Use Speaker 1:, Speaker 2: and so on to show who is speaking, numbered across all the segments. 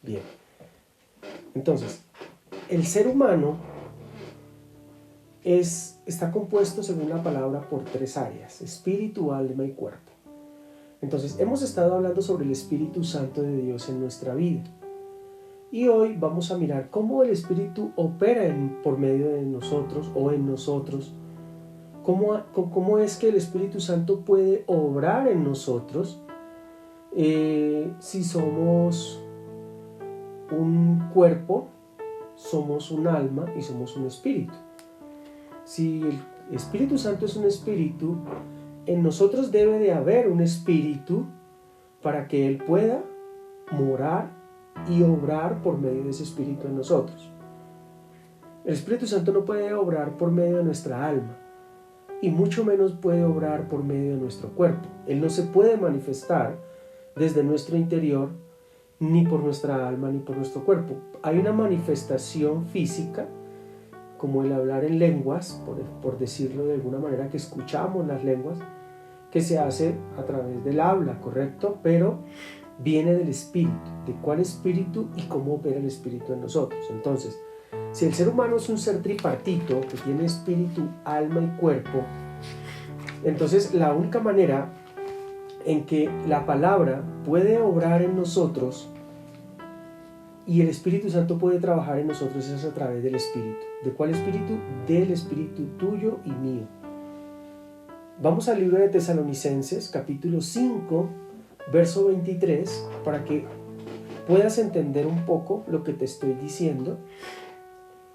Speaker 1: Bien, entonces, el ser humano está compuesto, según la palabra, por tres áreas: espíritu, alma y cuerpo. Entonces, hemos estado hablando sobre el Espíritu Santo de Dios en nuestra vida. Y hoy vamos a mirar cómo el Espíritu opera por medio de nosotros o en nosotros. Cómo es que el Espíritu Santo puede obrar en nosotros si somos un cuerpo, somos un alma y somos un espíritu. Si el Espíritu Santo es un espíritu, en nosotros debe de haber un espíritu para que Él pueda morar y obrar por medio de ese espíritu en nosotros. El Espíritu Santo no puede obrar por medio de nuestra alma y mucho menos puede obrar por medio de nuestro cuerpo. Él no se puede manifestar desde nuestro interior ni por nuestra alma ni por nuestro cuerpo. Hay una manifestación física, como el hablar en lenguas, por decirlo de alguna manera, que escuchamos las lenguas, que se hace a través del habla, ¿correcto? Pero viene del espíritu. ¿De cuál espíritu y cómo opera el espíritu en nosotros? Entonces, si el ser humano es un ser tripartito, que tiene espíritu, alma y cuerpo, entonces la única manera en que la palabra puede obrar en nosotros y el Espíritu Santo puede trabajar en nosotros es a través del Espíritu. ¿De cuál Espíritu? Del Espíritu tuyo y mío. Vamos al libro de Tesalonicenses, capítulo 5, verso 23, para que puedas entender un poco lo que te estoy diciendo.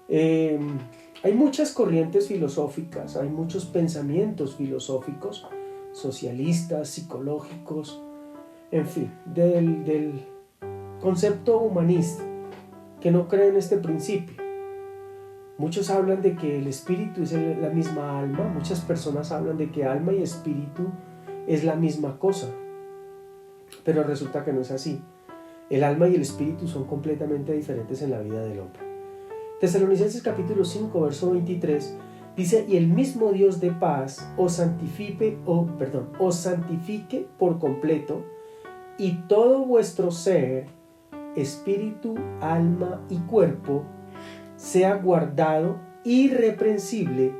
Speaker 1: Hay muchas corrientes filosóficas, hay muchos pensamientos filosóficos, socialistas, psicológicos, en fin, del concepto humanista, que no creen este principio. Muchos hablan de que el espíritu es la misma alma, muchas personas hablan de que alma y espíritu es la misma cosa, pero resulta que no es así. El alma y el espíritu son completamente diferentes en la vida del hombre. Tesalonicenses capítulo 5, verso 23 dice: y el mismo Dios de paz os santifique por completo, y todo vuestro ser, espíritu, alma y cuerpo, sea guardado irreprensible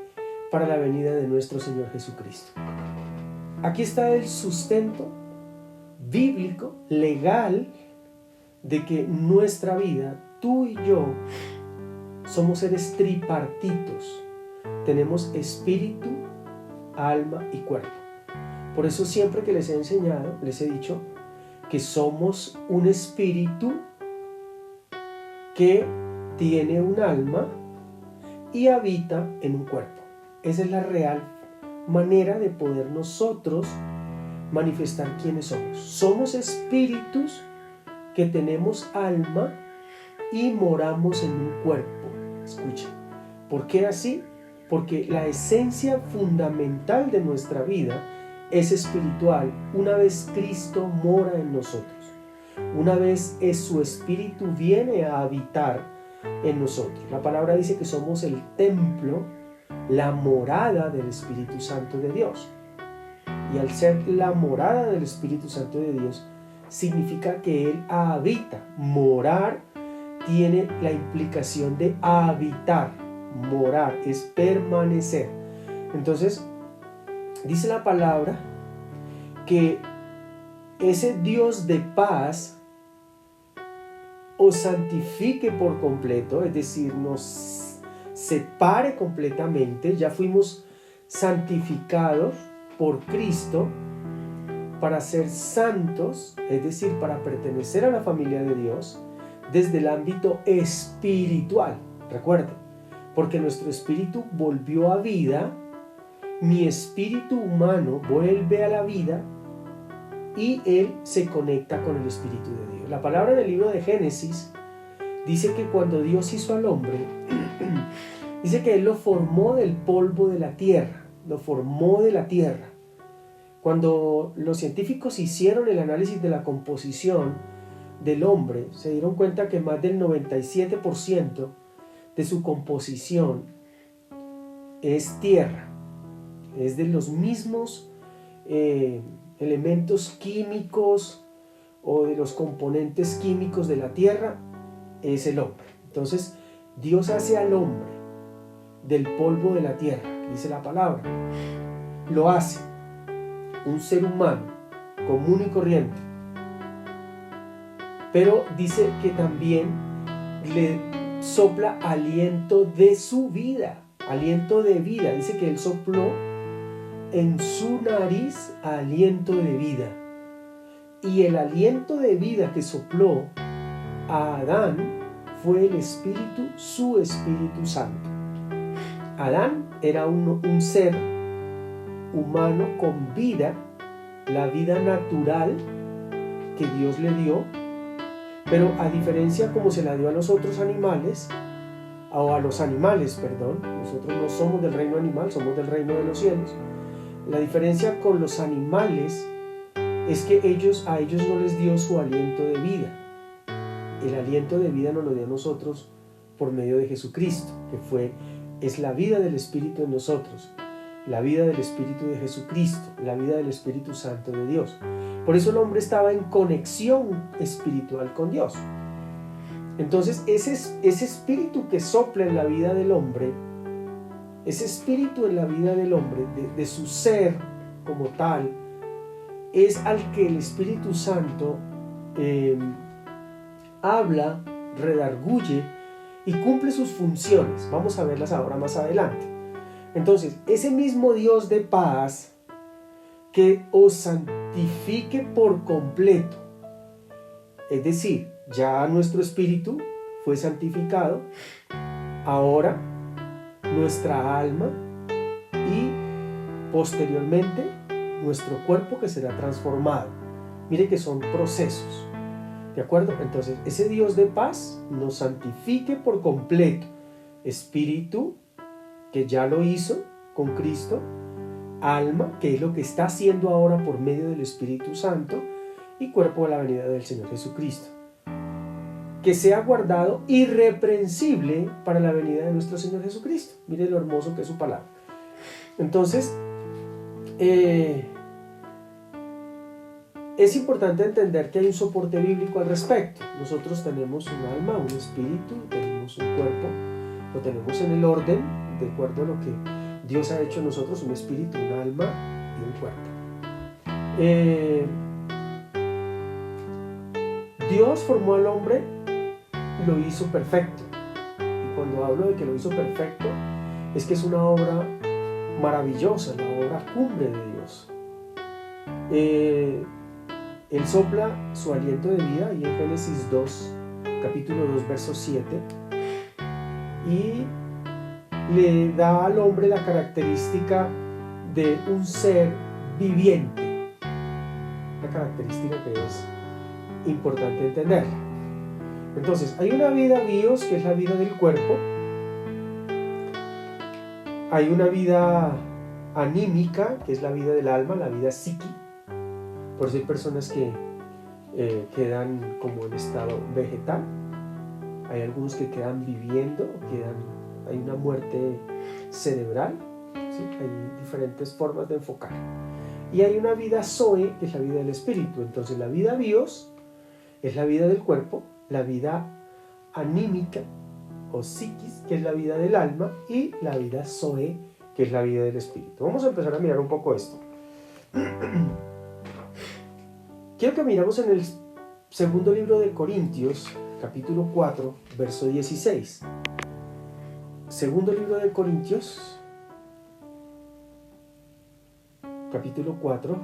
Speaker 1: para la venida de nuestro Señor Jesucristo. Aquí está el sustento bíblico, legal, de que nuestra vida, tú y yo, somos seres tripartitos. Tenemos espíritu, alma y cuerpo. Por eso siempre que les he enseñado, les he dicho que somos un espíritu que tiene un alma y habita en un cuerpo. Esa es la real manera de poder nosotros manifestar quiénes somos. Somos espíritus que tenemos alma y moramos en un cuerpo. Escuchen, ¿por qué así? Porque la esencia fundamental de nuestra vida es espiritual una vez Cristo mora en nosotros. Una vez su espíritu viene a habitar en nosotros. La palabra dice que somos el templo, la morada del Espíritu Santo de Dios. Y al ser la morada del Espíritu Santo de Dios, significa que Él habita. Morar tiene la implicación de habitar. Morar es permanecer. Entonces, dice la palabra que ese Dios de paz os santifique por completo, es decir, nos separe completamente. Ya fuimos santificados por Cristo para ser santos, es decir, para pertenecer a la familia de Dios desde el ámbito espiritual. Recuerden, porque nuestro espíritu volvió a vida, mi espíritu humano vuelve a la vida y él se conecta con el Espíritu de Dios. La palabra en el libro de Génesis dice que cuando Dios hizo al hombre, dice que Él lo formó del polvo de la tierra, lo formó de la tierra. Cuando los científicos hicieron el análisis de la composición del hombre, se dieron cuenta que más del 97% de su composición es tierra, es de los mismos elementos químicos o de los componentes químicos de la tierra es el hombre. Entonces, Dios hace al hombre del polvo de la tierra, dice la palabra. Lo hace un ser humano común y corriente. Pero dice que también le sopla aliento de su vida, aliento de vida. Dice que él sopló en su nariz aliento de vida. Y el aliento de vida que sopló a Adán fue el Espíritu, su Espíritu Santo. Adán era un ser humano con vida, la vida natural que Dios le dio, pero a diferencia como se la dio a los otros animales, nosotros no somos del reino animal, somos del reino de los cielos. La diferencia con los animales es que a ellos no les dio su aliento de vida. El aliento de vida nos lo dio a nosotros por medio de Jesucristo, es la vida del Espíritu en nosotros, la vida del Espíritu de Jesucristo, la vida del Espíritu Santo de Dios. Por eso el hombre estaba en conexión espiritual con Dios. Entonces ese espíritu que sopla en la vida del hombre, ese espíritu en la vida del hombre, de su ser como tal, es al que el Espíritu Santo habla, redarguye y cumple sus funciones. Vamos a verlas ahora más adelante. Entonces, ese mismo Dios de paz que os santifique por completo, es decir, ya nuestro espíritu fue santificado, ahora nuestra alma y posteriormente nuestro cuerpo que será transformado. Mire que son procesos, ¿de acuerdo? Entonces, ese Dios de paz nos santifique por completo, espíritu, que ya lo hizo con Cristo, alma, que es lo que está haciendo ahora por medio del Espíritu Santo, y cuerpo de la venida del Señor Jesucristo, que sea guardado irreprensible para la venida de nuestro Señor Jesucristo. Mire lo hermoso que es su palabra. Entonces, es importante entender que hay un soporte bíblico al respecto. Nosotros tenemos un alma, un espíritu, tenemos un cuerpo, lo tenemos en el orden, de acuerdo a lo que Dios ha hecho en nosotros, un espíritu, un alma y un cuerpo. Dios formó al hombre y lo hizo perfecto. Y cuando hablo de que lo hizo perfecto, es que es una obra maravillosa, la obra cumbre de Dios. Él sopla su aliento de vida, y en Génesis 2, capítulo 2, verso 7, y le da al hombre la característica de un ser viviente, una característica que es importante entenderla. Entonces, hay una vida bios, que es la vida del cuerpo, hay una vida anímica, que es la vida del alma, la vida psiqui. Por eso hay personas que quedan como en estado vegetal, hay algunos que quedan viviendo, hay una muerte cerebral, ¿sí? Hay diferentes formas de enfocar. Y hay una vida zoe, que es la vida del espíritu. Entonces la vida bios es la vida del cuerpo, la vida anímica o psiquis, que es la vida del alma, y la vida zoe, que es la vida del espíritu. Vamos a empezar a mirar un poco esto. Quiero que miramos en el segundo libro de Corintios, capítulo 4, verso 16. Segundo libro de Corintios, capítulo 4,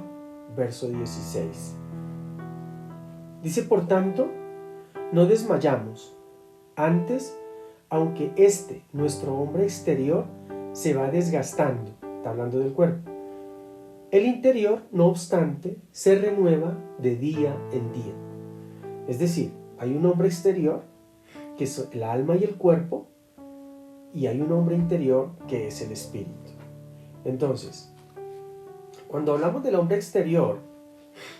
Speaker 1: verso 16. Dice: por tanto, no desmayamos. Antes, aunque nuestro hombre exterior, se va desgastando, está hablando del cuerpo, el interior, no obstante, se renueva de día en día. Es decir, hay un hombre exterior, que es el alma y el cuerpo, y hay un hombre interior, que es el espíritu. Entonces, cuando hablamos del hombre exterior,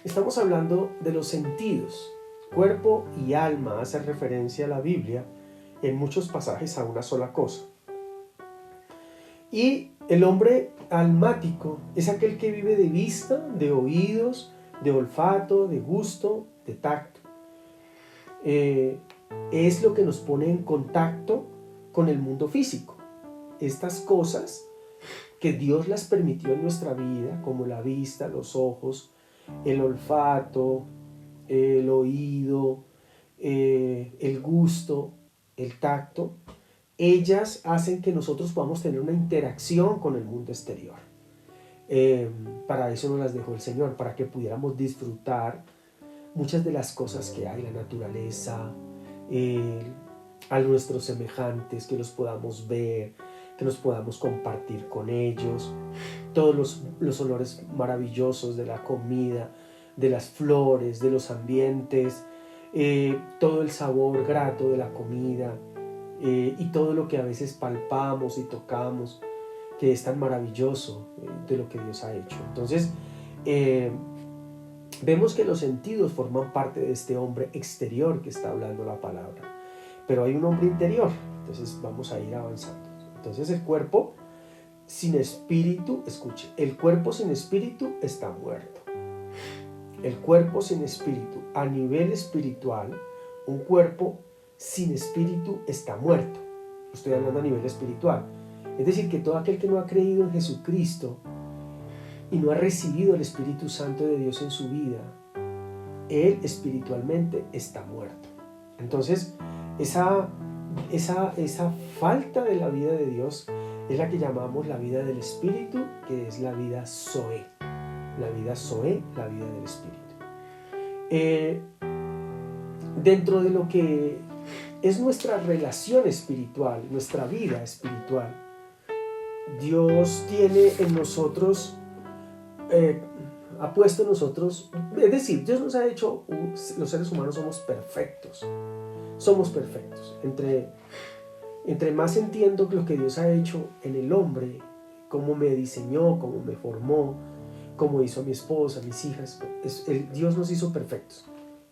Speaker 1: estamos hablando de los sentidos. Cuerpo y alma hace referencia a la Biblia en muchos pasajes a una sola cosa. Y el hombre almático es aquel que vive de vista, de oídos, de olfato, de gusto, de tacto. Es lo que nos pone en contacto con el mundo físico. Estas cosas que Dios las permitió en nuestra vida, como la vista, los ojos, el olfato, el oído, el gusto, el tacto, ellas hacen que nosotros podamos tener una interacción con el mundo exterior. Para eso nos las dejó el Señor, para que pudiéramos disfrutar muchas de las cosas que hay, la naturaleza, a nuestros semejantes, que los podamos ver, que nos podamos compartir con ellos, todos los olores maravillosos de la comida, de las flores, de los ambientes, todo el sabor grato de la comida, y todo lo que a veces palpamos y tocamos, que es tan maravilloso de lo que Dios ha hecho. Entonces, vemos que los sentidos forman parte de este hombre exterior que está hablando la palabra, pero hay un hombre interior. Entonces vamos a ir avanzando. Entonces el cuerpo sin espíritu, escuche, el cuerpo sin espíritu está muerto. El cuerpo sin espíritu, a nivel espiritual, un cuerpo sin espíritu está muerto. Estoy hablando a nivel espiritual. Es decir, que todo aquel que no ha creído en Jesucristo y no ha recibido el Espíritu Santo de Dios en su vida, él espiritualmente está muerto. Entonces, esa falta de la vida de Dios es la que llamamos la vida del Espíritu, que es la vida Zoe. La vida Zoe, la vida del Espíritu. Dentro de lo que es nuestra relación espiritual, nuestra vida espiritual, Dios tiene en nosotros, ha puesto en nosotros, es decir, Dios nos ha hecho, los seres humanos somos perfectos. Entre más entiendo lo que Dios ha hecho en el hombre, cómo me diseñó, cómo me formó, cómo hizo a mi esposa, a mis hijas, Dios nos hizo perfectos.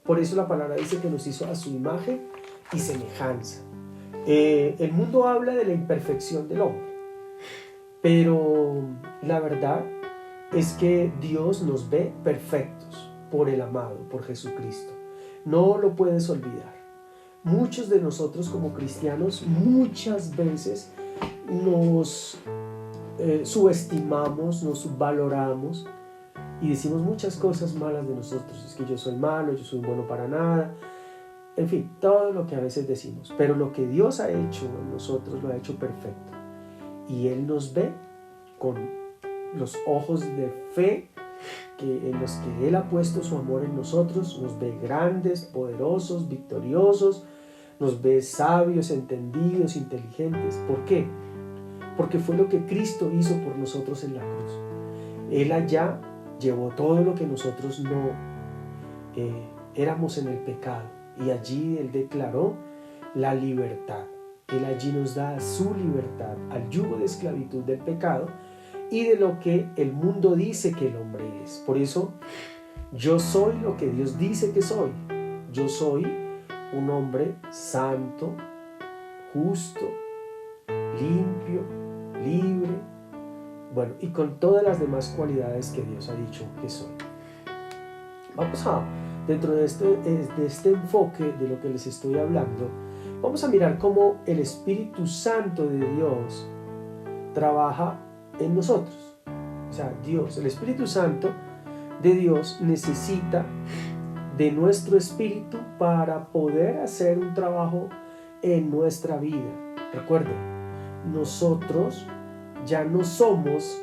Speaker 1: Por eso la palabra dice que nos hizo a su imagen y semejanza. El mundo habla de la imperfección del hombre, pero la verdad es que Dios nos ve perfectos por el amado, por Jesucristo. No lo puedes olvidar. Muchos de nosotros como cristianos muchas veces nos subestimamos, nos subvaloramos y decimos muchas cosas malas de nosotros. Es que yo soy malo, yo soy bueno para nada. En fin, todo lo que a veces decimos. Pero lo que Dios ha hecho en nosotros lo ha hecho perfecto. Y Él nos ve con los ojos de fe en los que Él ha puesto su amor en nosotros. Nos ve grandes, poderosos, victoriosos. Nos ve sabios, entendidos, inteligentes. ¿Por qué? Porque fue lo que Cristo hizo por nosotros en la cruz. Él allá llevó todo lo que nosotros no éramos en el pecado. Y allí Él declaró la libertad. Él allí nos da su libertad al yugo de esclavitud del pecado y de lo que el mundo dice que el hombre es. Por eso, yo soy lo que Dios dice que soy. Yo soy un hombre santo, justo, limpio, libre, bueno, y con todas las demás cualidades que Dios ha dicho que soy. Vamos a, dentro de este enfoque de lo que les estoy hablando, vamos a mirar cómo el Espíritu Santo de Dios trabaja en nosotros. O sea, Dios, el Espíritu Santo de Dios necesita de nuestro espíritu para poder hacer un trabajo en nuestra vida. Recuerden, nosotros ya no somos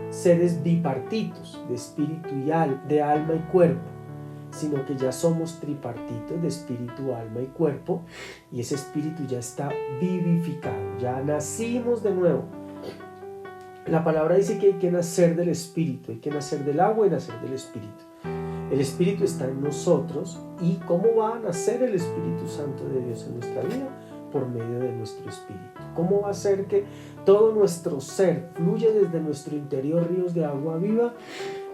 Speaker 1: seres bipartitos de espíritu y de alma y cuerpo, sino que ya somos tripartitos de espíritu, alma y cuerpo, y ese espíritu ya está vivificado, ya nacimos de nuevo. La palabra dice que hay que nacer del espíritu, hay que nacer del agua y nacer del espíritu. El Espíritu está en nosotros. ¿Y cómo va a nacer el Espíritu Santo de Dios en nuestra vida? Por medio de nuestro espíritu. ¿Cómo va a ser que todo nuestro ser fluya desde nuestro interior ríos de agua viva?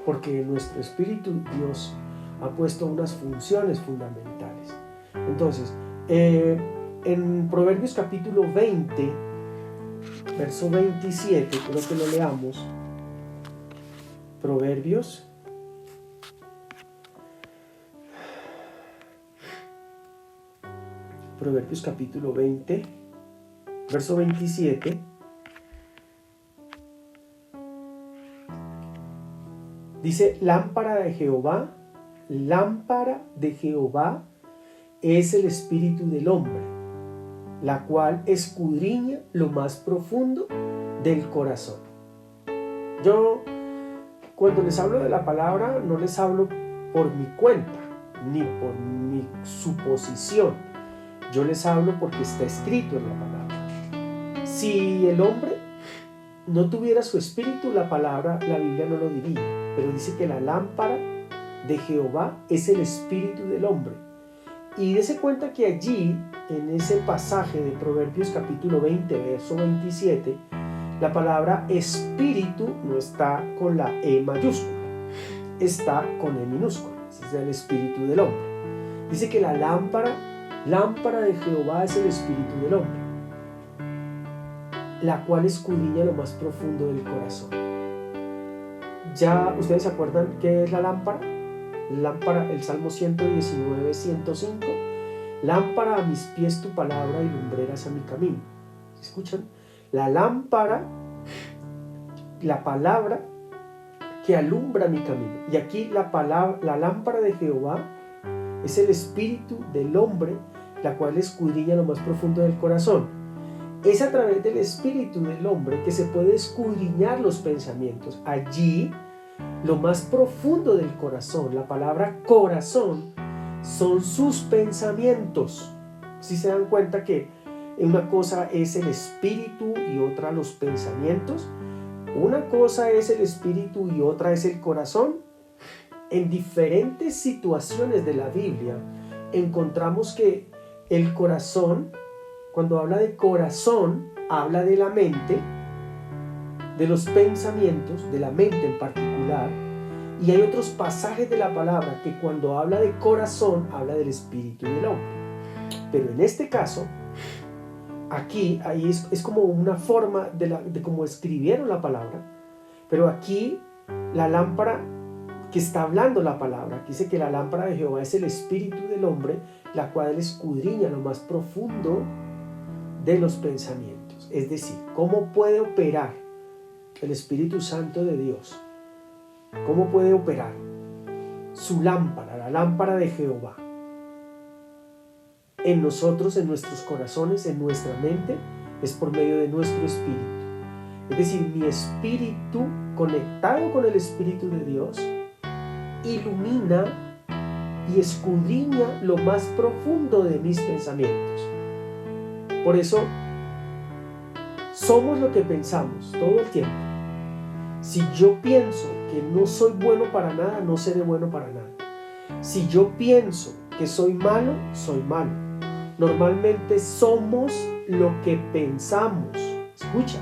Speaker 1: Porque en nuestro espíritu Dios ha puesto unas funciones fundamentales. Entonces, en Proverbios capítulo 20, verso 27, quiero que lo leamos. Proverbios capítulo 20, verso 27. Dice, lámpara de Jehová es el espíritu del hombre, la cual escudriña lo más profundo del corazón. Yo, cuando les hablo de la palabra, no les hablo por mi cuenta, ni por mi suposición. Yo les hablo porque está escrito en la palabra. Si el hombre no tuviera su espíritu, la Biblia no lo diría. Pero dice que la lámpara de Jehová es el espíritu del hombre. Y dése cuenta que allí, en ese pasaje de Proverbios capítulo 20, verso 27, la palabra espíritu no está con la E mayúscula, está con E minúscula. Ese es el espíritu del hombre. Dice que la lámpara de Jehová es el espíritu del hombre, la cual escudriña lo más profundo del corazón. ¿Ya ustedes se acuerdan qué es la lámpara? Lámpara, el Salmo 119, 105. Lámpara a mis pies tu palabra y lumbreras a mi camino. ¿Escuchan? La lámpara, la palabra que alumbra mi camino. Y aquí la lámpara de Jehová es el espíritu del hombre, la cual escudriña lo más profundo del corazón. Es a través del espíritu del hombre que se puede escudriñar los pensamientos. Allí, lo más profundo del corazón, la palabra corazón, son sus pensamientos. Si se dan cuenta que una cosa es el espíritu y otra los pensamientos, una cosa es el espíritu y otra es el corazón. En diferentes situaciones de la Biblia encontramos que el corazón, cuando habla de corazón, habla de la mente, de los pensamientos, de la mente en particular, y hay otros pasajes de la palabra que cuando habla de corazón, habla del espíritu del hombre. Pero en este caso, aquí ahí es como una forma de cómo escribieron la palabra, pero aquí la lámpara que está hablando la palabra, que dice que la lámpara de Jehová es el espíritu del hombre, la cual escudriña lo más profundo de los pensamientos. Es decir, ¿cómo puede operar el Espíritu Santo de Dios? ¿Cómo puede operar su lámpara, la lámpara de Jehová, en nosotros, en nuestros corazones, en nuestra mente? Es por medio de nuestro espíritu. Es decir, mi espíritu conectado con el Espíritu de Dios ilumina y escudriña lo más profundo de mis pensamientos. Por eso somos lo que pensamos todo el tiempo. Si yo pienso que no soy bueno para nada, no seré bueno para nada. Si yo pienso que soy malo, soy malo. Normalmente somos lo que pensamos. Escucha,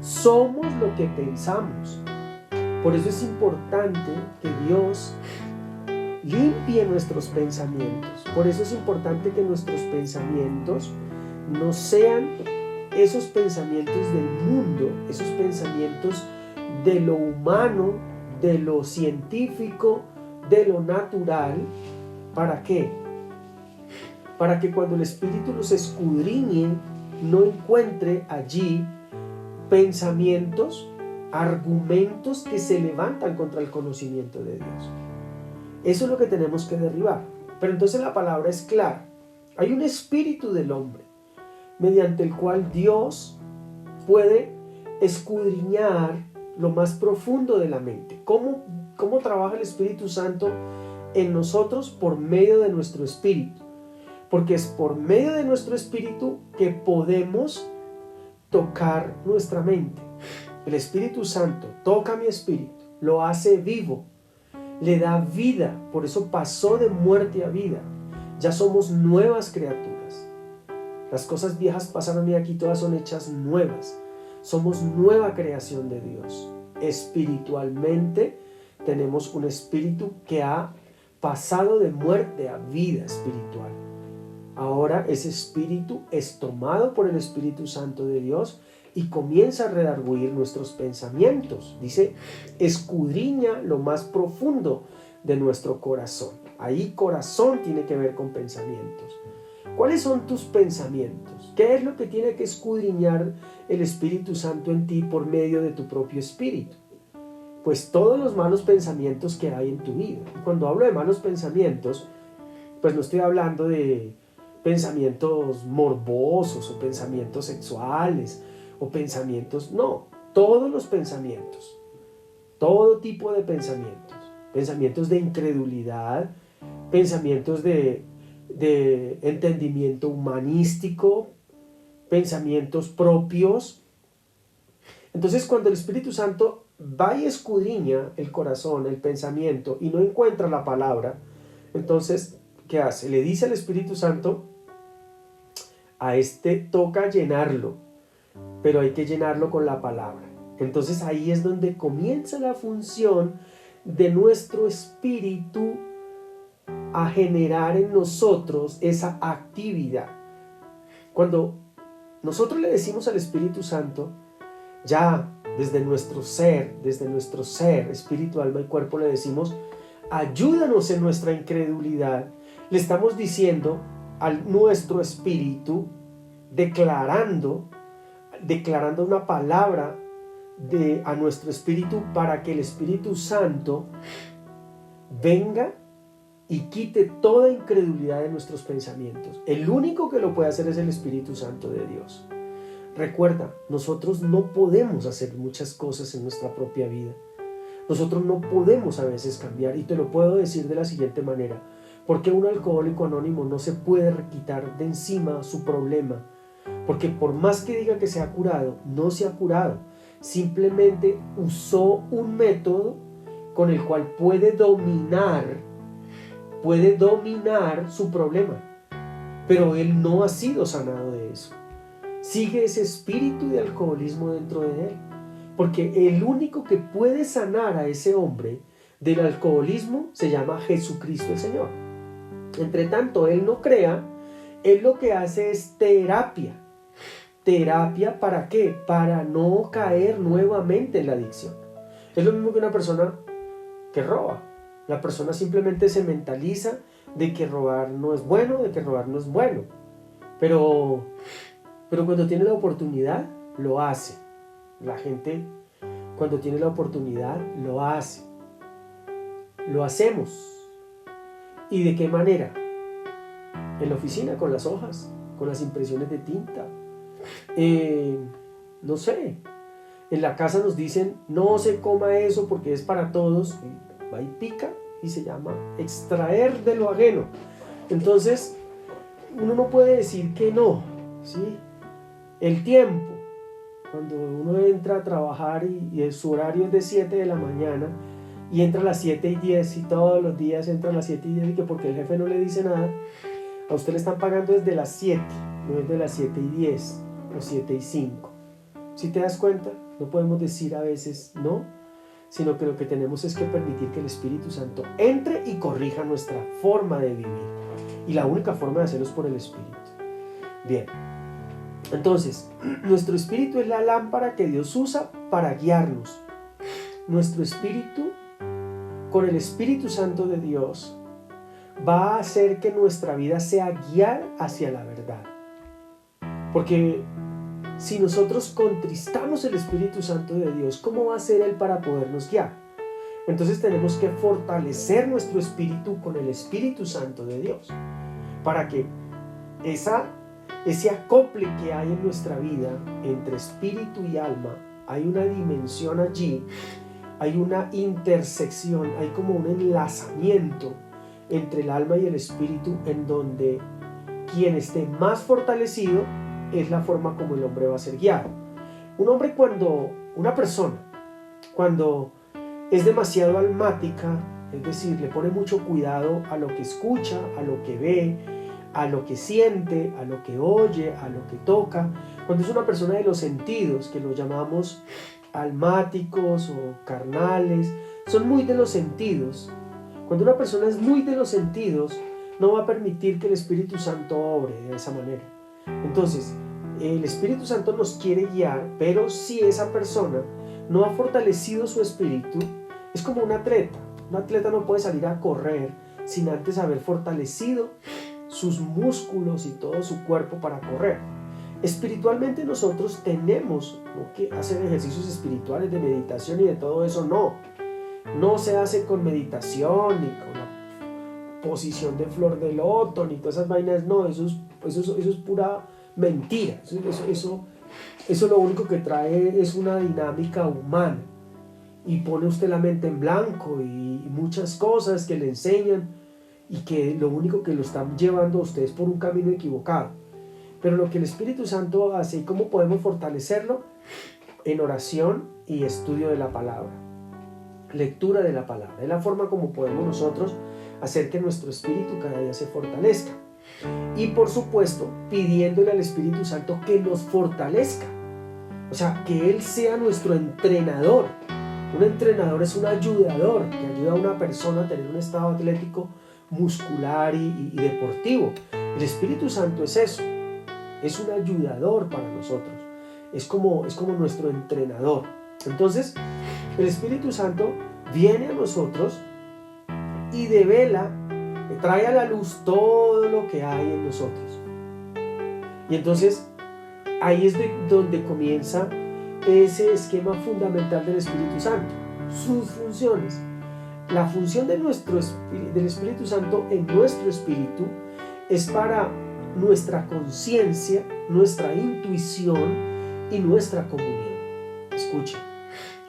Speaker 1: somos lo que pensamos. Por eso es importante que Dios limpie nuestros pensamientos. Por eso es importante que nuestros pensamientos no sean esos pensamientos del mundo, esos pensamientos de lo humano, de lo científico, de lo natural. ¿Para qué? Para que cuando el Espíritu los escudriñe, no encuentre allí pensamientos, argumentos que se levantan contra el conocimiento de Dios. Eso es lo que tenemos que derribar. Pero entonces la palabra es clara. Hay un espíritu del hombre mediante el cual Dios puede escudriñar lo más profundo de la mente. ¿Cómo trabaja el Espíritu Santo en nosotros? Por medio de nuestro espíritu. Porque es por medio de nuestro espíritu que podemos tocar nuestra mente. El Espíritu Santo toca mi espíritu, lo hace vivo, le da vida. Por eso pasó de muerte a vida. Ya somos nuevas criaturas. Las cosas viejas pasaron y aquí todas son hechas nuevas. Somos nueva creación de Dios. Espiritualmente tenemos un espíritu que ha pasado de muerte a vida espiritual. Ahora ese espíritu es tomado por el Espíritu Santo de Dios y comienza a redarguir nuestros pensamientos. Dice, escudriña lo más profundo de nuestro corazón. Ahí corazón tiene que ver con pensamientos. ¿Cuáles son tus pensamientos? ¿Qué es lo que tiene que escudriñar el Espíritu Santo en ti por medio de tu propio espíritu? Pues todos los malos pensamientos que hay en tu vida. Y cuando hablo de malos pensamientos, pues no estoy hablando de pensamientos morbosos o pensamientos sexuales o pensamientos, no, todos los pensamientos, todo tipo de pensamientos, pensamientos de incredulidad, pensamientos de entendimiento humanístico, pensamientos propios. Entonces, cuando el Espíritu Santo va y escudriña el corazón, el pensamiento, y no encuentra la palabra, entonces, ¿qué hace? Le dice al Espíritu Santo, a este toca llenarlo, pero hay que llenarlo con la palabra. Entonces ahí es donde comienza la función de nuestro espíritu a generar en nosotros esa actividad. Cuando nosotros le decimos al Espíritu Santo, ya desde nuestro ser, espíritu, alma y cuerpo, le decimos, ayúdanos en nuestra incredulidad, le estamos diciendo a nuestro espíritu, declarando una palabra a nuestro espíritu para que el Espíritu Santo venga y quite toda incredulidad de nuestros pensamientos. El único que lo puede hacer es el Espíritu Santo de Dios. Recuerda, nosotros no podemos hacer muchas cosas en nuestra propia vida. Nosotros no podemos a veces cambiar, y te lo puedo decir de la siguiente manera. ¿Por qué un alcohólico anónimo no se puede quitar de encima su problema? Porque por más que diga que se ha curado, no se ha curado. Simplemente usó un método con el cual puede dominar su problema. Pero él no ha sido sanado de eso. Sigue ese espíritu de alcoholismo dentro de él. Porque el único que puede sanar a ese hombre del alcoholismo se llama Jesucristo el Señor. Entre tanto, él no crea, él lo que hace es terapia. ¿Terapia para qué? Para no caer nuevamente en la adicción. Es lo mismo que una persona que roba. La persona simplemente se mentaliza de que robar no es bueno, Pero cuando tiene la oportunidad, lo hace. La gente, cuando tiene la oportunidad, lo hace. Lo hacemos. ¿Y de qué manera? En la oficina, con las hojas, con las impresiones de tinta. No sé, en la casa nos dicen, no se coma eso porque es para todos. Y va y pica y se llama extraer de lo ajeno. Entonces, uno no puede decir que no, ¿sí? El tiempo, cuando uno entra a trabajar y su horario es de 7 de la mañana, y entra a las 7:10 y todos los días entra a las 7:10 y que porque el jefe no le dice nada, a usted le están pagando desde las 7, no es de las 7:10 o 7:05. Si te das cuenta, no podemos decir a veces no, sino que lo que tenemos es que permitir que el Espíritu Santo entre y corrija nuestra forma de vivir. Y la única forma de hacerlo es por el Espíritu. Bien, entonces, nuestro espíritu es la lámpara que Dios usa para guiarnos. Nuestro espíritu, con el Espíritu Santo de Dios, va a hacer que nuestra vida sea guiar hacia la verdad. Porque si nosotros contristamos el Espíritu Santo de Dios, ¿cómo va a ser Él para podernos guiar? Entonces tenemos que fortalecer nuestro espíritu con el Espíritu Santo de Dios, para que ese acople que hay en nuestra vida entre espíritu y alma, hay una dimensión allí, hay una intersección, hay como un enlazamiento entre el alma y el espíritu, en donde quien esté más fortalecido es la forma como el hombre va a ser guiado. Una persona cuando es demasiado almática, es decir, le pone mucho cuidado a lo que escucha, a lo que ve, a lo que siente, a lo que oye, a lo que toca, cuando es una persona de los sentidos, que los llamamos almáticos o carnales, son muy de los sentidos. Cuando una persona es muy de los sentidos, no va a permitir que el Espíritu Santo obre de esa manera. Entonces, el Espíritu Santo nos quiere guiar, pero si esa persona no ha fortalecido su espíritu, es como un atleta. Un atleta no puede salir a correr sin antes haber fortalecido sus músculos y todo su cuerpo para correr. Espiritualmente nosotros tenemos, no que hacer ejercicios espirituales de meditación y de todo eso, no se hace con meditación ni con la posición de flor de loto ni todas esas vainas, no, eso es pura mentira. Eso lo único que trae es una dinámica humana y pone usted la mente en blanco y muchas cosas que le enseñan y que lo único que lo están llevando a ustedes por un camino equivocado. Pero lo que el Espíritu Santo hace y cómo podemos fortalecerlo en oración y estudio de la palabra, lectura de la palabra, es la forma como podemos nosotros hacer que nuestro espíritu cada día se fortalezca. Y por supuesto pidiéndole al Espíritu Santo que nos fortalezca, o sea, que Él sea nuestro entrenador. Un entrenador es un ayudador que ayuda a una persona a tener un estado atlético, muscular y deportivo. El Espíritu Santo es eso, es un ayudador para nosotros, es como nuestro entrenador. Entonces el Espíritu Santo viene a nosotros y devela, trae a la luz todo lo que hay en nosotros. Y entonces ahí es donde comienza ese esquema fundamental del Espíritu Santo, sus funciones. La función del Espíritu Santo en nuestro espíritu es para nuestra conciencia, nuestra intuición y nuestra comunión. Escuchen,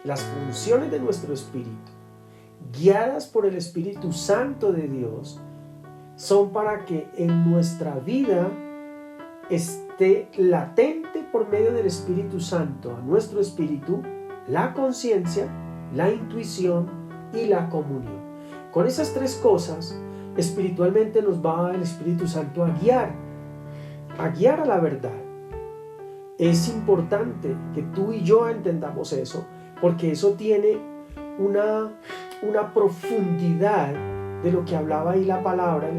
Speaker 1: las funciones de nuestro espíritu, guiadas por el Espíritu Santo de Dios, son para que en nuestra vida esté latente por medio del Espíritu Santo a nuestro espíritu la conciencia, la intuición y la comunión. Con esas tres cosas espiritualmente nos va el Espíritu Santo a guiar a la verdad. Es importante que tú y yo entendamos eso, porque eso tiene una profundidad de lo que hablaba ahí la palabra,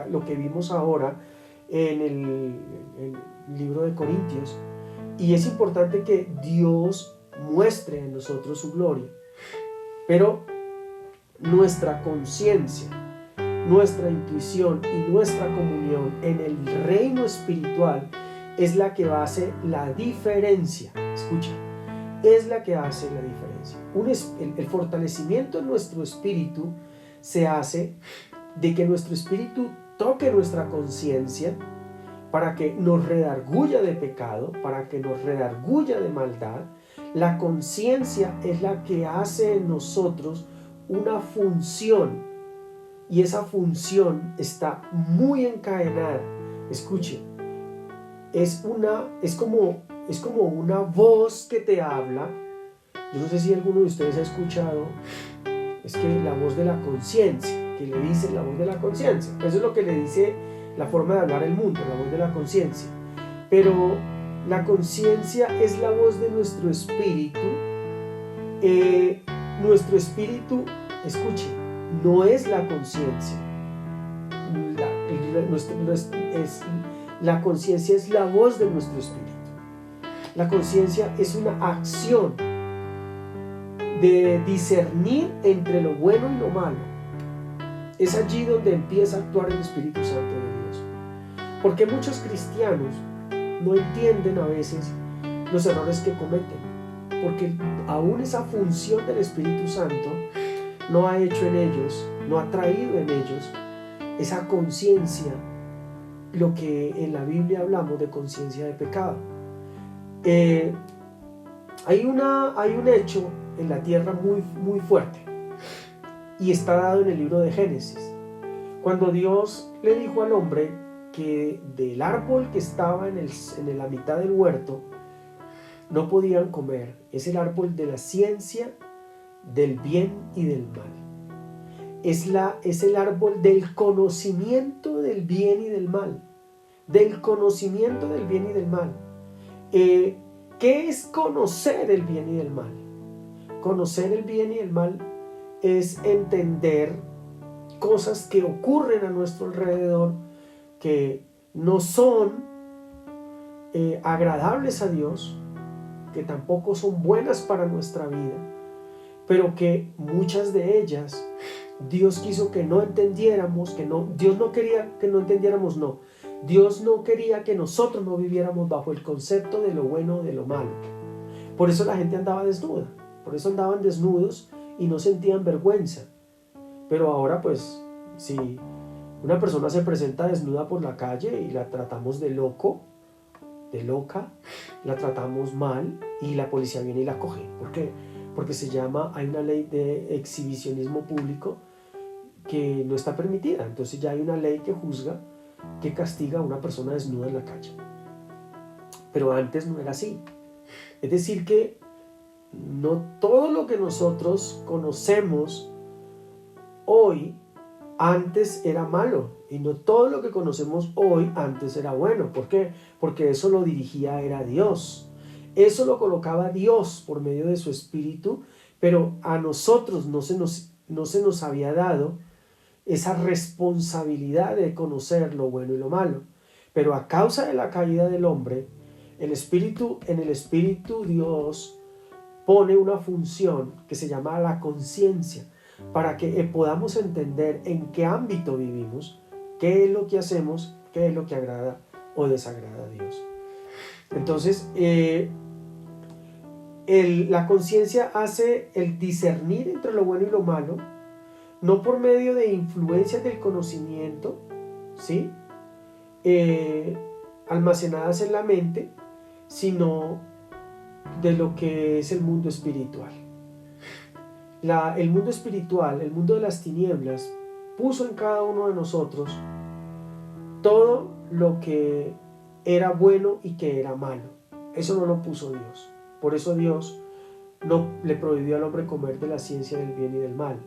Speaker 1: lo que vimos ahora en el libro de Corintios. Y es importante que Dios muestre en nosotros su gloria, pero nuestra conciencia, nuestra intuición y nuestra comunión en el reino espiritual es la que hace la diferencia. Escucha, es la que hace la diferencia. El fortalecimiento en nuestro espíritu se hace de que nuestro espíritu toque nuestra conciencia para que nos redarguya de pecado, para que nos redarguya de maldad. La conciencia es la que hace en nosotros una función, y esa función está muy encadenada. Escuche, es como una voz que te habla. Yo no sé si alguno de ustedes ha escuchado, es que la voz de la conciencia, que le dice la voz de la conciencia, eso es lo que le dice la forma de hablar el mundo, la voz de la conciencia. Pero la conciencia es la voz de nuestro espíritu. Nuestro espíritu, escuche, no es la conciencia. La conciencia es la voz de nuestro espíritu. La conciencia es una acción de discernir entre lo bueno y lo malo. Es allí donde empieza a actuar el Espíritu Santo de Dios. Porque muchos cristianos no entienden a veces los errores que cometen, porque aún esa función del Espíritu Santo no ha hecho en ellos, no ha traído en ellos esa conciencia, lo que en la Biblia hablamos de conciencia de pecado. Hay un hecho en la tierra muy, muy fuerte, y está dado en el libro de Génesis, cuando Dios le dijo al hombre que del árbol que estaba en la mitad del huerto no podían comer. Es el árbol de la ciencia del bien y del mal. Es el árbol del conocimiento del bien y del mal. Del conocimiento del bien y del mal. ¿Qué es conocer el bien y el mal? Conocer el bien y el mal es entender cosas que ocurren a nuestro alrededor que no son agradables a Dios, que tampoco son buenas para nuestra vida, pero que muchas de ellas Dios quiso que no entendiéramos, Dios no quería que no entendiéramos, no. Dios no quería que nosotros no viviéramos bajo el concepto de lo bueno o de lo malo. Por eso la gente andaba desnuda, por eso andaban desnudos y no sentían vergüenza. Pero ahora pues, si una persona se presenta desnuda por la calle y la tratamos de loco, de loca, la tratamos mal y la policía viene y la coge. ¿Por qué? Porque hay una ley de exhibicionismo público que no está permitida. Entonces ya hay una ley que juzga, que castiga a una persona desnuda en la calle. Pero antes no era así. Es decir que no todo lo que nosotros conocemos hoy antes era malo, y no todo lo que conocemos hoy antes era bueno. ¿Por qué? Porque eso lo dirigía era Dios. Eso lo colocaba Dios por medio de su Espíritu, pero a nosotros no se nos había dado esa responsabilidad de conocer lo bueno y lo malo. Pero a causa de la caída del hombre, en el Espíritu Dios pone una función que se llama la conciencia, para que podamos entender en qué ámbito vivimos, qué es lo que hacemos, qué es lo que agrada o desagrada a Dios. Entonces, la conciencia hace el discernir entre lo bueno y lo malo, no por medio de influencias del conocimiento, ¿sí? Almacenadas en la mente, sino de lo que es el mundo espiritual. El mundo espiritual, el mundo de las tinieblas, puso en cada uno de nosotros todo lo que era bueno y que era malo. Eso no lo puso Dios. Por eso Dios no le prohibió al hombre comer de la ciencia del bien y del mal,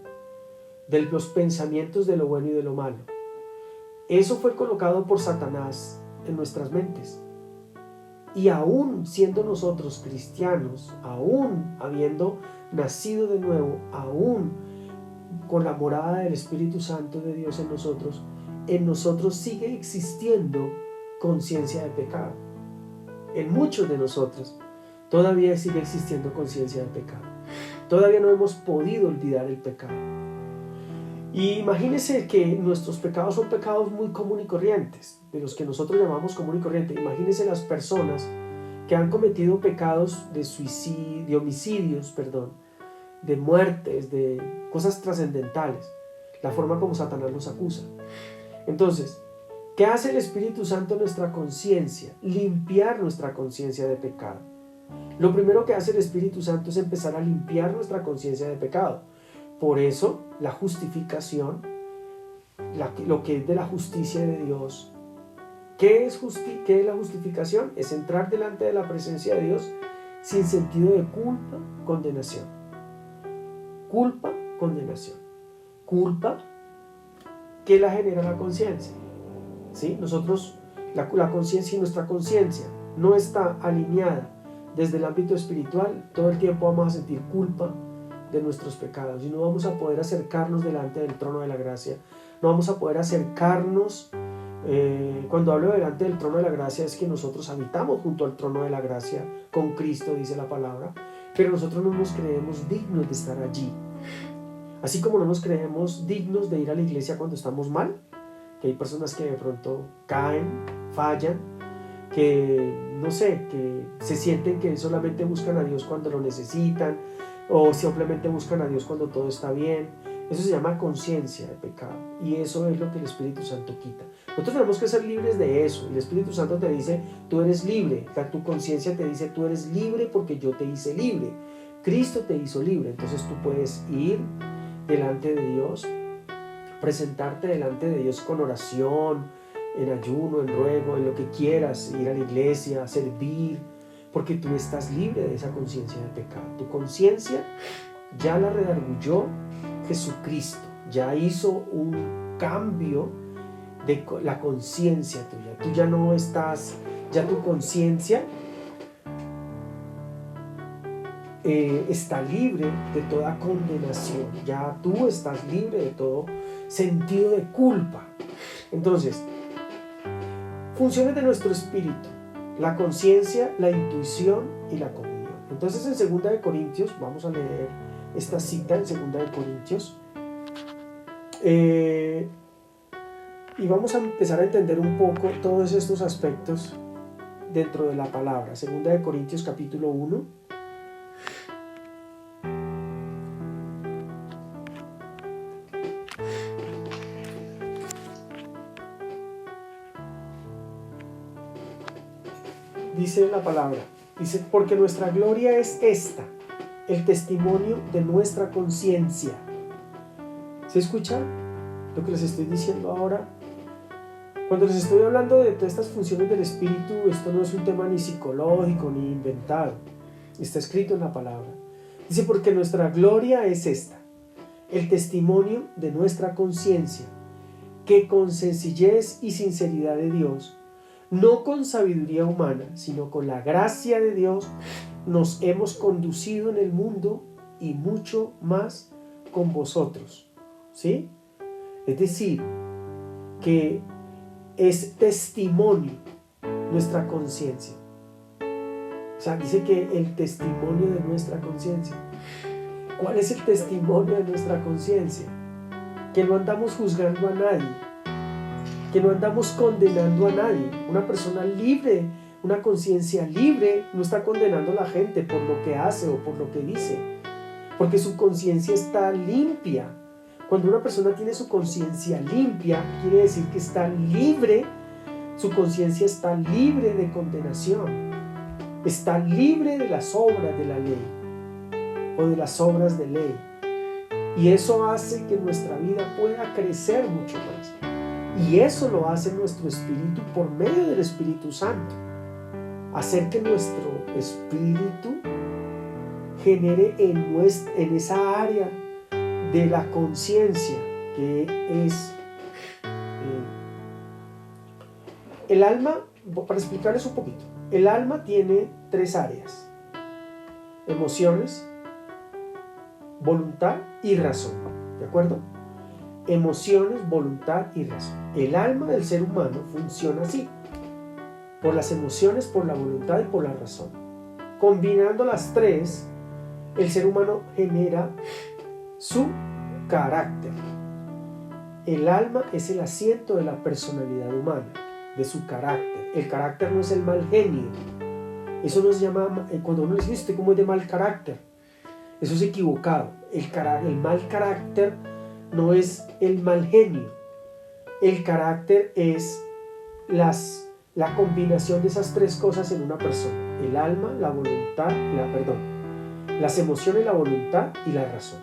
Speaker 1: de los pensamientos de lo bueno y de lo malo. Eso fue colocado por Satanás en nuestras mentes. Y aún siendo nosotros cristianos, aún habiendo nacido de nuevo, aún con la morada del Espíritu Santo de Dios en nosotros sigue existiendo conciencia de pecado. En muchos de nosotros todavía sigue existiendo conciencia de pecado. Todavía no hemos podido olvidar el pecado. Y imagínense que nuestros pecados son pecados muy común y corrientes, de los que nosotros llamamos común y corriente. Imagínense las personas que han cometido pecados de suicidio, de homicidios, de muertes, de cosas trascendentales, la forma como Satanás los acusa. Entonces, ¿qué hace el Espíritu Santo en nuestra conciencia? Limpiar nuestra conciencia de pecado. Lo primero que hace el Espíritu Santo es empezar a limpiar nuestra conciencia de pecado. Por eso, la justificación, lo que es de la justicia de Dios. ¿Qué es la justificación? Es entrar delante de la presencia de Dios sin sentido de culpa, condenación. Culpa, condenación. Culpa, ¿qué la genera la conciencia? ¿Sí? Nosotros, la conciencia y nuestra conciencia no está alineada desde el ámbito espiritual, todo el tiempo vamos a sentir culpa de nuestros pecados y no vamos a poder acercarnos delante del trono de la gracia. No vamos a poder acercarnos. Cuando hablo delante del trono de la gracia es que nosotros habitamos junto al trono de la gracia con Cristo, dice la palabra, pero nosotros no nos creemos dignos de estar allí. Así como no nos creemos dignos de ir a la iglesia cuando estamos mal, que hay personas que de pronto caen, fallan, que no sé, que se sienten que solamente buscan a Dios cuando lo necesitan o simplemente buscan a Dios cuando todo está bien. Eso se llama conciencia de pecado y eso es lo que el Espíritu Santo quita. Nosotros tenemos que ser libres de eso. El Espíritu Santo te dice, tú eres libre. Tu conciencia te dice, tú eres libre porque yo te hice libre. Cristo te hizo libre. Entonces tú puedes ir delante de Dios, presentarte delante de Dios con oración, en ayuno, en ruego, en lo que quieras, ir a la iglesia, servir, porque tú estás libre de esa conciencia de pecado. Tu conciencia ya la redarguyó Jesucristo, ya hizo un cambio de la conciencia tuya. Tú ya no estás, ya tu conciencia está libre de toda condenación, ya tú estás libre de todo sentido de culpa. Entonces, funciones de nuestro espíritu: la conciencia, la intuición y la comunión. Entonces en 2 Corintios, vamos a leer esta cita en 2 Corintios, Y vamos a empezar a entender un poco todos estos aspectos dentro de la palabra. Segunda de Corintios capítulo 1. Dice la palabra, dice, porque nuestra gloria es esta, el testimonio de nuestra conciencia. ¿Se escucha lo que les estoy diciendo ahora? Cuando les estoy hablando de todas estas funciones del Espíritu, esto no es un tema ni psicológico ni inventado. Está escrito en la palabra. Dice, porque nuestra gloria es esta, el testimonio de nuestra conciencia, que con sencillez y sinceridad de Dios, no con sabiduría humana, sino con la gracia de Dios, nos hemos conducido en el mundo y mucho más con vosotros. ¿Sí? Es decir, que es testimonio nuestra conciencia. O sea, dice que el testimonio de nuestra conciencia. ¿Cuál es el testimonio de nuestra conciencia? Que no andamos juzgando a nadie, que no andamos condenando a nadie. Una persona libre, una conciencia libre, no está condenando a la gente por lo que hace o por lo que dice, porque su conciencia está limpia. Cuando una persona tiene su conciencia limpia, quiere decir que está libre, su conciencia está libre de condenación, está libre de las obras de la ley o de las obras de ley. Y eso hace que nuestra vida pueda crecer mucho más. Y eso lo hace nuestro espíritu por medio del Espíritu Santo. Hacer que nuestro espíritu genere en esa área de la conciencia que es el alma. Para explicarles un poquito, el alma tiene 3 áreas: emociones, voluntad y razón. ¿De acuerdo? Emociones, voluntad y razón. El alma del ser humano funciona así: por las emociones, por la voluntad y por la razón. Combinando las 3, el ser humano genera su carácter. El alma es el asiento de la personalidad humana, de su carácter. El carácter no es el mal genio. Eso nos llama, cuando uno dice, ¿usted cómo es de mal carácter? Eso es equivocado. El mal carácter no es el mal genio. El carácter es la combinación de esas 3 cosas en una persona: el alma, la voluntad, las emociones, la voluntad y la razón.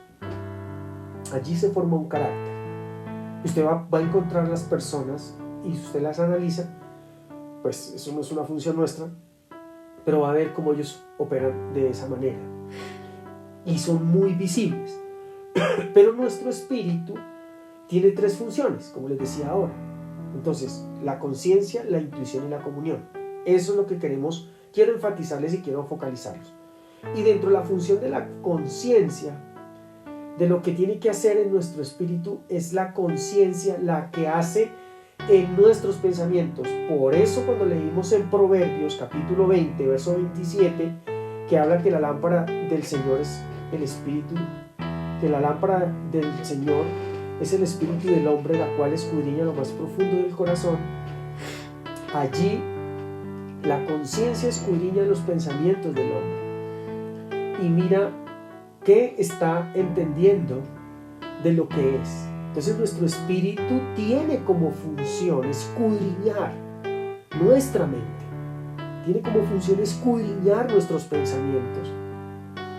Speaker 1: Allí se forma un carácter. Usted va a encontrar las personas y si usted las analiza, pues eso no es una función nuestra, pero va a ver cómo ellos operan de esa manera y son muy visibles. Pero nuestro espíritu tiene 3 funciones, como les decía ahora. Entonces, la conciencia, la intuición y la comunión. Eso es lo que quiero enfatizarles y quiero focalizarlos. Y dentro de la función de la conciencia, de lo que tiene que hacer en nuestro espíritu, es la conciencia la que hace en nuestros pensamientos. Por eso cuando leímos en Proverbios capítulo 20, verso 27, que habla que la lámpara del Señor es el espíritu, que la lámpara del Señor es el espíritu del hombre, la cual escudriña lo más profundo del corazón. Allí la conciencia escudriña los pensamientos del hombre y mira qué está entendiendo de lo que es. Entonces nuestro espíritu tiene como función escudriñar nuestra mente, tiene como función escudriñar nuestros pensamientos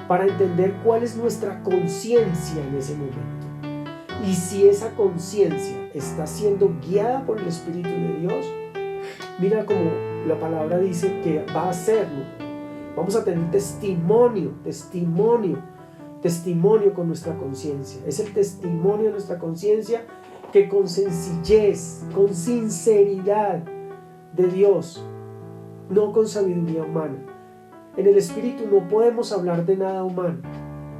Speaker 1: para entender cuál es nuestra conciencia en ese momento. Y si esa conciencia está siendo guiada por el Espíritu de Dios, mira como la palabra dice que va a hacerlo. Vamos a tener testimonio con nuestra conciencia. Es el testimonio de nuestra conciencia que con sencillez, con sinceridad de Dios, no con sabiduría humana. En el Espíritu no podemos hablar de nada humano.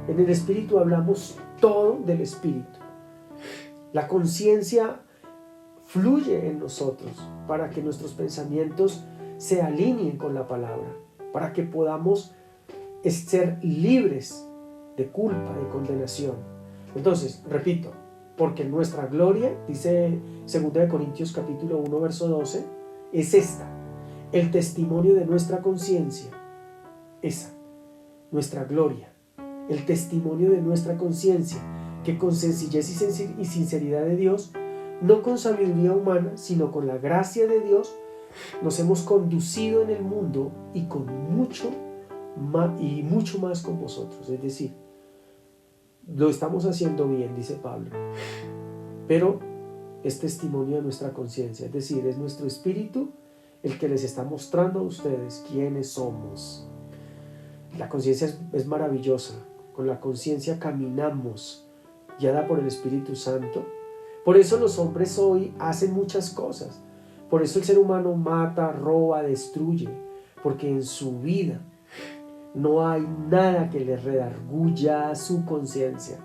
Speaker 1: En el Espíritu hablamos todo del Espíritu. La conciencia fluye en nosotros para que nuestros pensamientos se alineen con la palabra, para que podamos ser libres de culpa, de condenación. Entonces, repito, porque nuestra gloria, dice 2 Corintios capítulo 1, verso 12, es esta, el testimonio de nuestra conciencia, esa, nuestra gloria, el testimonio de nuestra conciencia, que con sencillez y sinceridad de Dios, no con sabiduría humana, sino con la gracia de Dios, nos hemos conducido en el mundo y mucho más con vosotros. Es decir, lo estamos haciendo bien, dice Pablo, pero es testimonio de nuestra conciencia, es decir, es nuestro espíritu el que les está mostrando a ustedes quiénes somos. La conciencia es maravillosa. Con la conciencia caminamos, guiada por el Espíritu Santo. Por eso los hombres hoy hacen muchas cosas. Por eso el ser humano mata, roba, destruye, porque en su vida no hay nada que les redarguya su conciencia,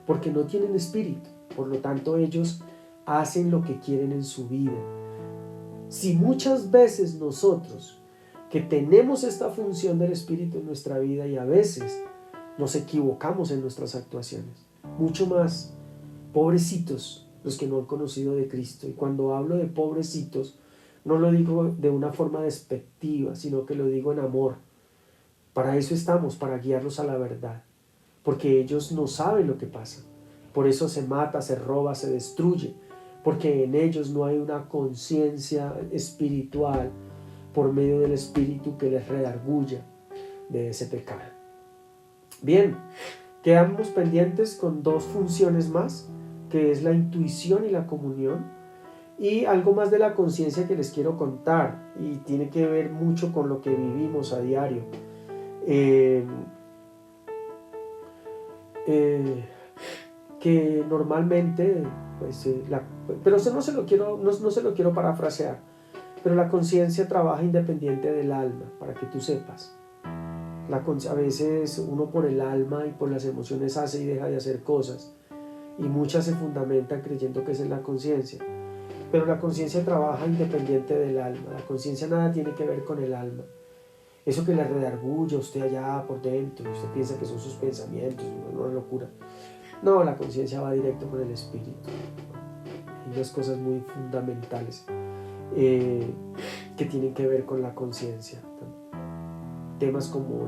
Speaker 1: porque no tienen espíritu. Por lo tanto, ellos hacen lo que quieren en su vida. Si muchas veces nosotros, que tenemos esta función del espíritu en nuestra vida, y a veces nos equivocamos en nuestras actuaciones, mucho más pobrecitos los que no han conocido de Cristo. Y cuando hablo de pobrecitos, no lo digo de una forma despectiva, sino que lo digo en amor. Para eso estamos, para guiarlos a la verdad, porque ellos no saben lo que pasa. Por eso se mata, se roba, se destruye, porque en ellos no hay una conciencia espiritual por medio del Espíritu que les redarguya de ese pecado. Bien, quedamos pendientes con dos funciones más, que es la intuición y la comunión, y algo más de la conciencia que les quiero contar, y tiene que ver mucho con lo que vivimos a diario. Que normalmente, pero eso no se lo quiero parafrasear, pero la conciencia trabaja independiente del alma, para que tú sepas. A veces uno por el alma y por las emociones hace y deja de hacer cosas, y muchas se fundamentan creyendo que esa es la conciencia, pero la conciencia trabaja independiente del alma. La conciencia nada tiene que ver con el alma. Eso que le redarguye a usted allá por dentro, usted piensa que son sus pensamientos, una locura. No, la conciencia va directo con el espíritu. Hay unas cosas muy fundamentales que tienen que ver con la conciencia. Temas como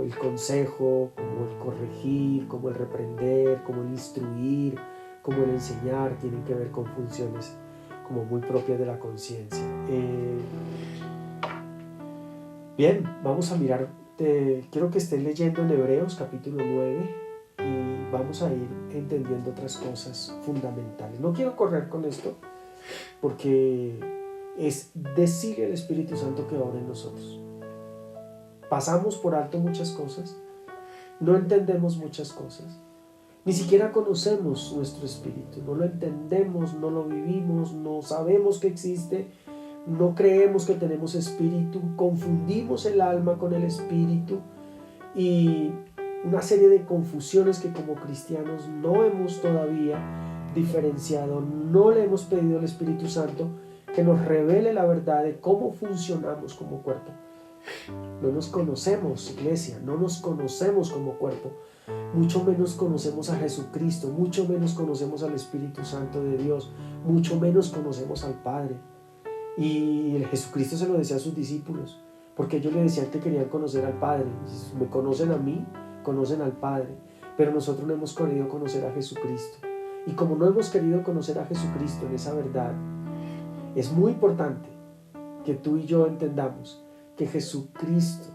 Speaker 1: el consejo, como el corregir, como el reprender, como el instruir, como el enseñar, tienen que ver con funciones como muy propias de la conciencia. Bien, vamos a mirar, quiero que estés leyendo en Hebreos capítulo 9 y vamos a ir entendiendo otras cosas fundamentales. No quiero correr con esto porque es decirle al Espíritu Santo que obra en nosotros. Pasamos por alto muchas cosas, no entendemos muchas cosas, ni siquiera conocemos nuestro espíritu, no lo entendemos, no lo vivimos, no sabemos que existe, no creemos que tenemos espíritu, confundimos el alma con el espíritu y una serie de confusiones que como cristianos no hemos todavía diferenciado, no le hemos pedido al Espíritu Santo que nos revele la verdad de cómo funcionamos como cuerpo. No nos conocemos, iglesia, no nos conocemos como cuerpo, mucho menos conocemos a Jesucristo, mucho menos conocemos al Espíritu Santo de Dios, mucho menos conocemos al Padre. Y Jesucristo se lo decía a sus discípulos, porque ellos le decían que querían conocer al Padre. Si me conocen a mí, conocen al Padre, pero nosotros no hemos querido conocer a Jesucristo. Y como no hemos querido conocer a Jesucristo en esa verdad, es muy importante que tú y yo entendamos que Jesucristo,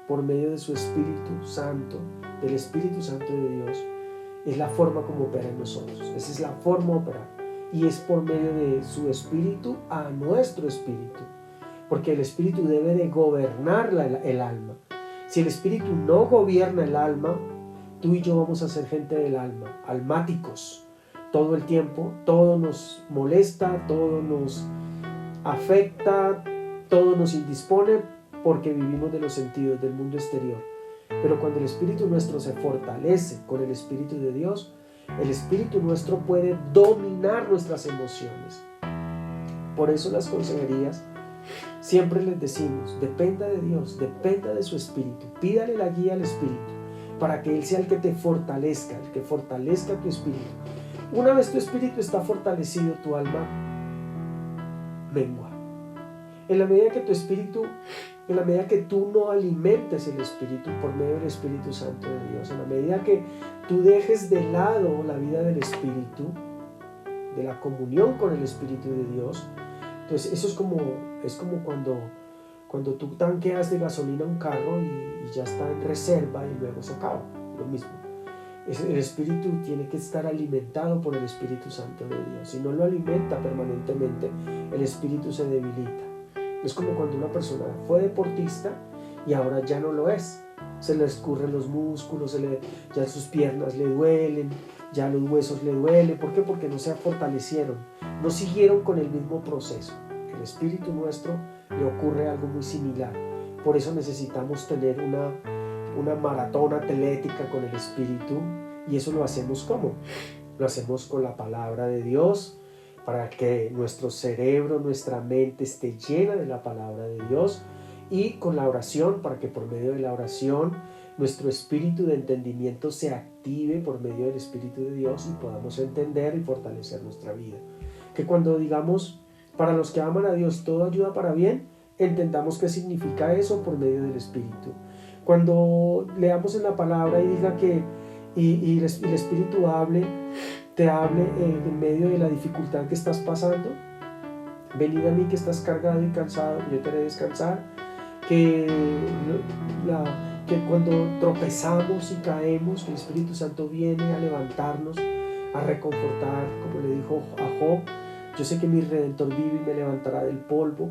Speaker 1: por medio de su Espíritu Santo, del Espíritu Santo de Dios, es la forma como opera en nosotros. Esa es la forma de operar. Y es por medio de su Espíritu a nuestro espíritu. Porque el Espíritu debe de gobernar el alma. Si el Espíritu no gobierna el alma, tú y yo vamos a ser gente del alma, almáticos. Todo el tiempo, todo nos molesta, todo nos afecta, todo nos indispone porque vivimos de los sentidos del mundo exterior. Pero cuando el espíritu nuestro se fortalece con el Espíritu de Dios, el espíritu nuestro puede dominar nuestras emociones. Por eso las consejerías siempre les decimos, dependa de Dios, dependa de su espíritu, pídale la guía al espíritu para que Él sea el que te fortalezca, el que fortalezca tu espíritu. Una vez tu espíritu está fortalecido, tu alma mengua. En la medida que tu espíritu, en la medida que tú no alimentes el espíritu por medio del Espíritu Santo de Dios, en la medida que tú dejes de lado la vida del espíritu, de la comunión con el Espíritu de Dios, entonces eso es como cuando tú tanqueas de gasolina un carro y ya está en reserva y luego se acaba, lo mismo. El espíritu tiene que estar alimentado por el Espíritu Santo de Dios. Si no lo alimenta permanentemente, el espíritu se debilita. Es como cuando una persona fue deportista y ahora ya no lo es. Se le escurren los músculos, ya sus piernas le duelen, ya los huesos le duelen. ¿Por qué? Porque no se fortalecieron, no siguieron con el mismo proceso. El espíritu nuestro le ocurre algo muy similar. Por eso necesitamos tener una maratón atlética con el espíritu, y eso lo hacemos ¿cómo? Lo hacemos con la palabra de Dios, para que nuestro cerebro, nuestra mente esté llena de la palabra de Dios, y con la oración, para que por medio de la oración nuestro espíritu de entendimiento se active por medio del Espíritu de Dios y podamos entender y fortalecer nuestra vida. Que cuando digamos, para los que aman a Dios todo ayuda para bien, entendamos qué significa eso por medio del Espíritu. Cuando leamos en la palabra y diga que el Espíritu te hable en medio de la dificultad que estás pasando, venid a mí que estás cargado y cansado, yo te haré descansar. Que cuando tropezamos y caemos, el Espíritu Santo viene a levantarnos, a reconfortar, como le dijo a Job, yo sé que mi Redentor vive y me levantará del polvo.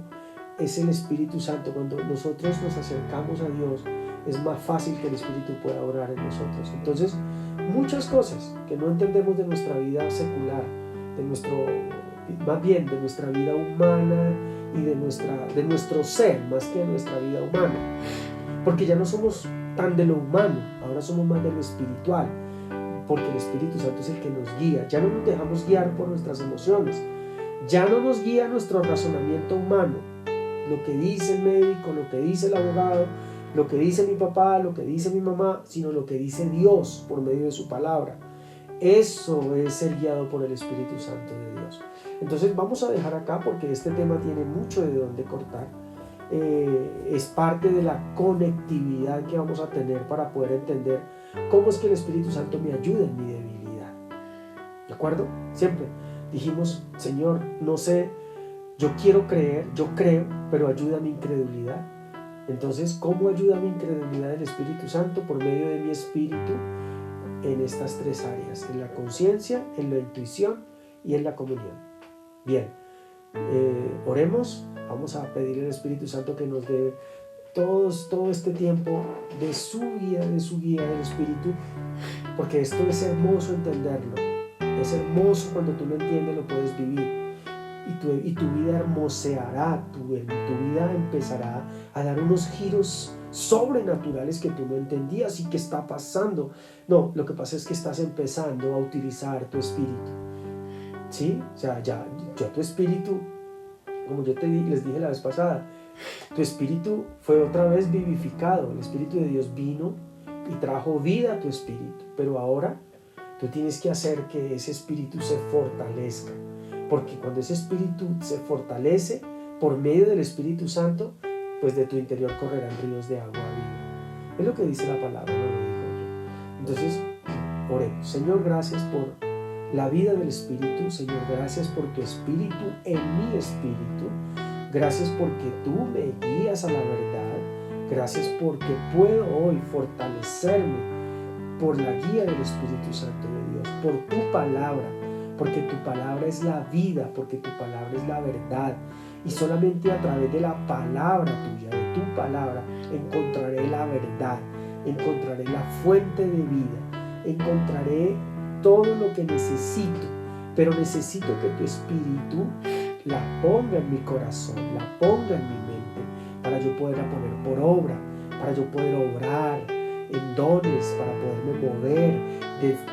Speaker 1: Es el Espíritu Santo. Cuando nosotros nos acercamos a Dios, es más fácil que el Espíritu pueda orar en nosotros. Entonces, muchas cosas que no entendemos de nuestra vida secular, más bien de nuestra vida humana y de nuestro ser, más que de nuestra vida humana, porque ya no somos tan de lo humano, ahora somos más de lo espiritual, porque el Espíritu Santo es el que nos guía. Ya no nos dejamos guiar por nuestras emociones, ya no nos guía nuestro razonamiento humano, lo que dice el médico, lo que dice el abogado, lo que dice mi papá, lo que dice mi mamá, sino lo que dice Dios por medio de su palabra. Eso es ser guiado por el Espíritu Santo de Dios. Entonces vamos a dejar acá, porque este tema tiene mucho de dónde cortar. Es parte de la conectividad que vamos a tener para poder entender cómo es que el Espíritu Santo me ayuda en mi debilidad. ¿De acuerdo? Siempre dijimos, Señor, no sé, yo quiero creer, yo creo, pero ayuda a mi incredulidad. Entonces, ¿cómo ayuda a mi incredulidad el Espíritu Santo? Por medio de mi espíritu en estas tres áreas, en la conciencia, en la intuición y en la comunión. Bien, oremos. Vamos a pedirle al Espíritu Santo que nos dé todo este tiempo de su guía del Espíritu, porque esto es hermoso entenderlo. Es hermoso cuando tú lo entiendes, lo puedes vivir. Y tu vida hermoseará, tu vida empezará a dar unos giros sobrenaturales que tú no entendías. ¿Y qué está pasando? No, lo que pasa es que estás empezando a utilizar tu espíritu, ¿sí? O sea, ya tu espíritu, como yo les dije la vez pasada, tu espíritu fue otra vez vivificado. El Espíritu de Dios vino y trajo vida a tu espíritu, pero ahora tú tienes que hacer que ese espíritu se fortalezca. Porque cuando ese espíritu se fortalece por medio del Espíritu Santo, pues de tu interior correrán ríos de agua viva. Es lo que dice la palabra, no lo digo yo. Entonces, oremos. Señor, gracias por la vida del Espíritu. Señor, gracias por tu Espíritu en mi espíritu. Gracias porque tú me guías a la verdad. Gracias porque puedo hoy fortalecerme por la guía del Espíritu Santo de Dios, por tu palabra. Porque tu palabra es la vida, porque tu palabra es la verdad. Y solamente a través de la palabra tuya, de tu palabra, encontraré la verdad, encontraré la fuente de vida, encontraré todo lo que necesito. Pero necesito que tu Espíritu la ponga en mi corazón, la ponga en mi mente, para yo poderla poner por obra, para yo poder obrar en dones, para poderme mover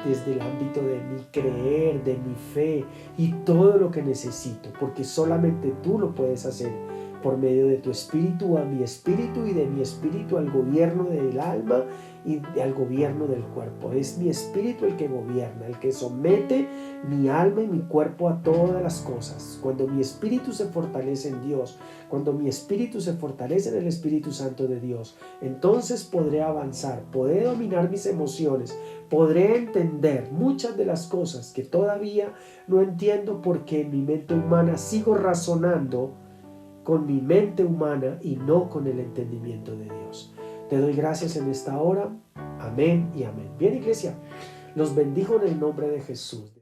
Speaker 1: desde el ámbito de mi creer, de mi fe y todo lo que necesito, porque solamente tú lo puedes hacer, por medio de tu espíritu a mi espíritu y de mi espíritu al gobierno del alma y al gobierno del cuerpo. Es mi espíritu el que gobierna, el que somete mi alma y mi cuerpo a todas las cosas. Cuando mi espíritu se fortalece en Dios, cuando mi espíritu se fortalece en el Espíritu Santo de Dios, entonces podré avanzar, podré dominar mis emociones, podré entender muchas de las cosas que todavía no entiendo porque en mi mente humana sigo razonando con mi mente humana y no con el entendimiento de Dios. Te doy gracias en esta hora. Amén y amén. Bien, iglesia, los bendigo en el nombre de Jesús.